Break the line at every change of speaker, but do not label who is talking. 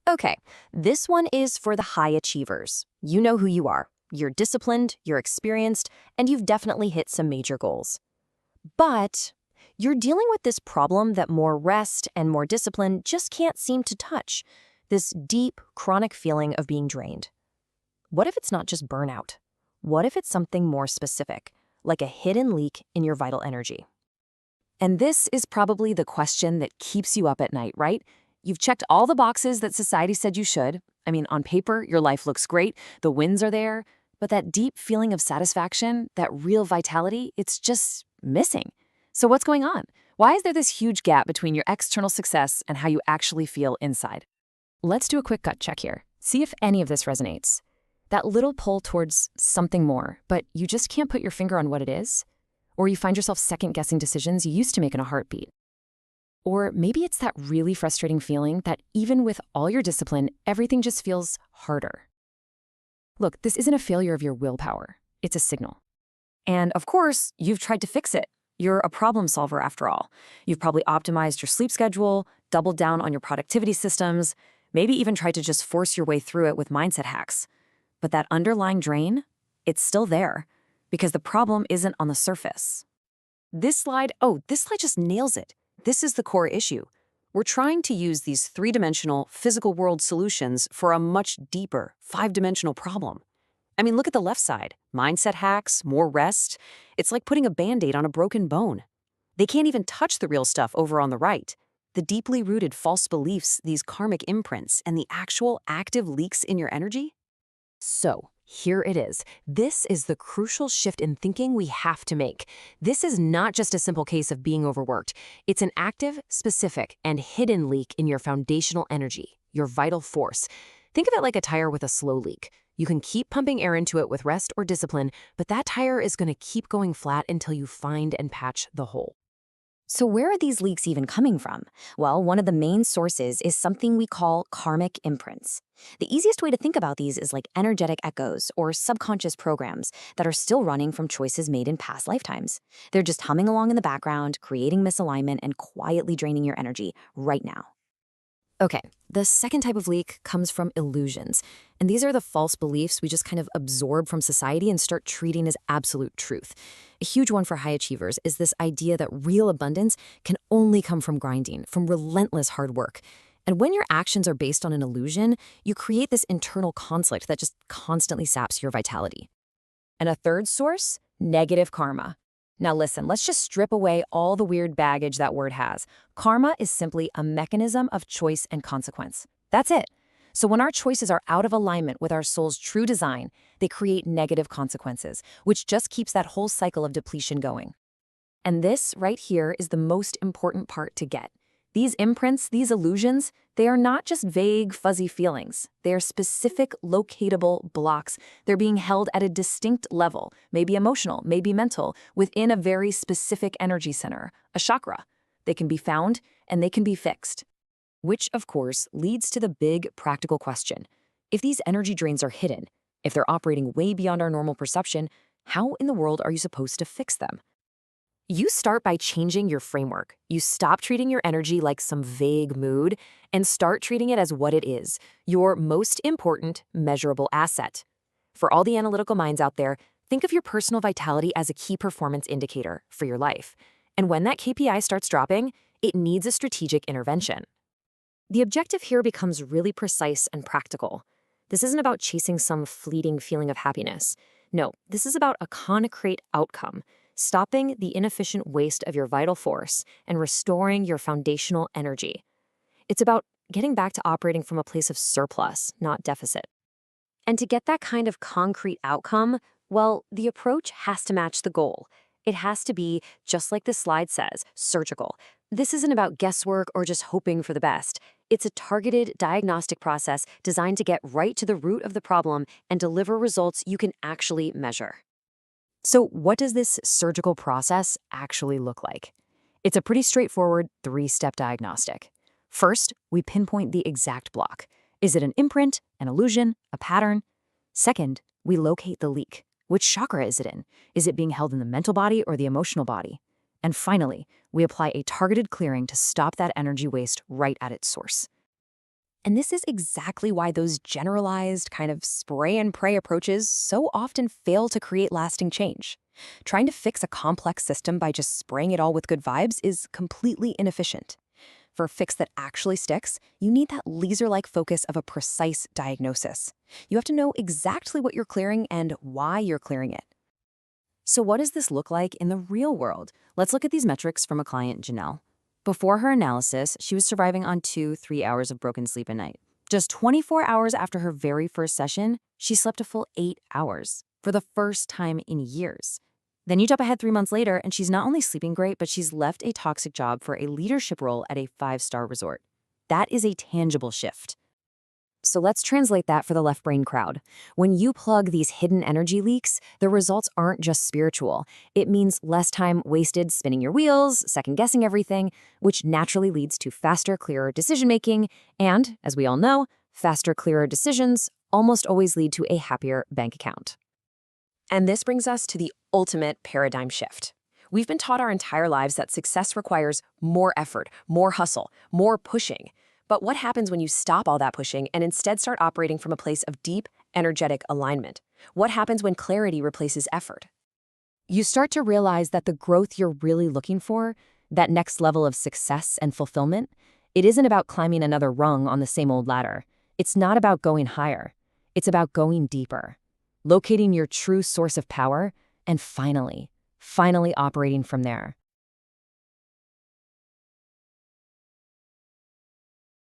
Okay, this one is for the high achievers. You know who you are. You're disciplined, you're experienced, and you've definitely hit some major goals. But you're dealing with this problem that more rest and more discipline just can't seem to touch. This deep, chronic feeling of being drained. What if it's not just burnout? What if it's something more specific, like a hidden leak in your vital energy? And this is probably the question that keeps you up at night, right? You've checked all the boxes that society said you should. I mean, on paper, your life looks great, the wins are there, but that deep feeling of satisfaction, that real vitality, it's just missing. So what's going on? Why is there this huge gap between your external success and how you actually feel inside? Let's do a quick gut check here. See if any of this resonates. That little pull towards something more, but you just can't put your finger on what it is? Or you find yourself second-guessing decisions you used to make in a heartbeat. Or maybe it's that really frustrating feeling that even with all your discipline, everything just feels harder. Look, this isn't a failure of your willpower. It's a signal. And of course, you've tried to fix it. You're a problem solver after all. You've probably optimized your sleep schedule, doubled down on your productivity systems, maybe even tried to just force your way through it with mindset hacks. But that underlying drain, it's still there because the problem isn't on the surface. This slide just nails it. This is the core issue. We're trying to use these three-dimensional physical world solutions for a much deeper, five-dimensional problem. I mean, look at the left side. Mindset hacks, more rest. It's like putting a Band-Aid on a broken bone. They can't even touch the real stuff over on the right. The deeply rooted false beliefs, these karmic imprints, and the actual active leaks in your energy. So, here it is. This is the crucial shift in thinking we have to make. This is not just a simple case of being overworked. It's an active, specific, and hidden leak in your foundational energy, your vital force. Think of it like a tire with a slow leak. You can keep pumping air into it with rest or discipline, but that tire is going to keep going flat until you find and patch the hole. So where are these leaks even coming from? Well, one of the main sources is something we call karmic imprints. The easiest way to think about these is like energetic echoes or subconscious programs that are still running from choices made in past lifetimes. They're just humming along in the background, creating misalignment and quietly draining your energy right now. Okay, the second type of leak comes from illusions. And these are the false beliefs we just kind of absorb from society and start treating as absolute truth. A huge one for high achievers is this idea that real abundance can only come from grinding, from relentless hard work. And when your actions are based on an illusion, you create this internal conflict that just constantly saps your vitality. And a third source, negative karma. Now listen, let's just strip away all the weird baggage that word has. Karma is simply a mechanism of choice and consequence. That's it. So when our choices are out of alignment with our soul's true design, they create negative consequences, which just keeps that whole cycle of depletion going. And this right here is the most important part to get. These imprints, these illusions, they are not just vague, fuzzy feelings. They are specific, locatable blocks. They're being held at a distinct level, maybe emotional, maybe mental, within a very specific energy center, a chakra. They can be found and they can be fixed. Which, of course, leads to the big practical question. If these energy drains are hidden, if they're operating way beyond our normal perception, how in the world are you supposed to fix them? You start by changing your framework. You stop treating your energy like some vague mood and start treating it as what it is, your most important measurable asset. For all the analytical minds out there, think of your personal vitality as a key performance indicator for your life. And when that KPI starts dropping, it needs a strategic intervention. The objective here becomes really precise and practical. This isn't about chasing some fleeting feeling of happiness. No, this is about a concrete outcome. Stopping the inefficient waste of your vital force and restoring your foundational energy. It's about getting back to operating from a place of surplus, not deficit. And to get that kind of concrete outcome, well, the approach has to match the goal. It has to be, just like the slide says, surgical. This isn't about guesswork or just hoping for the best. It's a targeted diagnostic process designed to get right to the root of the problem and deliver results you can actually measure. So what does this surgical process actually look like? It's a pretty straightforward three-step diagnostic. First, we pinpoint the exact block. Is it an imprint, an illusion, a pattern? Second, we locate the leak. Which chakra is it in? Is it being held in the mental body or the emotional body? And finally, we apply a targeted clearing to stop that energy waste right at its source. And this is exactly why those generalized kind of spray and pray approaches so often fail to create lasting change. Trying to fix a complex system by just spraying it all with good vibes is completely inefficient. For a fix that actually sticks, you need that laser-like focus of a precise diagnosis. You have to know exactly what you're clearing and why you're clearing it. So what does this look like in the real world? Let's look at these metrics from a client, Janelle. Before her analysis, she was surviving on 2-3 hours of broken sleep a night. Just 24 hours after her very first session, she slept a full 8 hours for the first time in years. Then you jump ahead 3 months later, and she's not only sleeping great, but she's left a toxic job for a leadership role at a 5-star resort. That is a tangible shift. So let's translate that for the left brain crowd. When you plug these hidden energy leaks, the results aren't just spiritual. It means less time wasted spinning your wheels, second-guessing everything, which naturally leads to faster, clearer decision-making. And, as we all know, faster, clearer decisions almost always lead to a happier bank account. And this brings us to the ultimate paradigm shift. We've been taught our entire lives that success requires more effort, more hustle, more pushing. But what happens when you stop all that pushing and instead start operating from a place of deep, energetic alignment? What happens when clarity replaces effort? You start to realize that the growth you're really looking for, that next level of success and fulfillment, it isn't about climbing another rung on the same old ladder. It's not about going higher. It's about going deeper, locating your true source of power, and finally operating from there.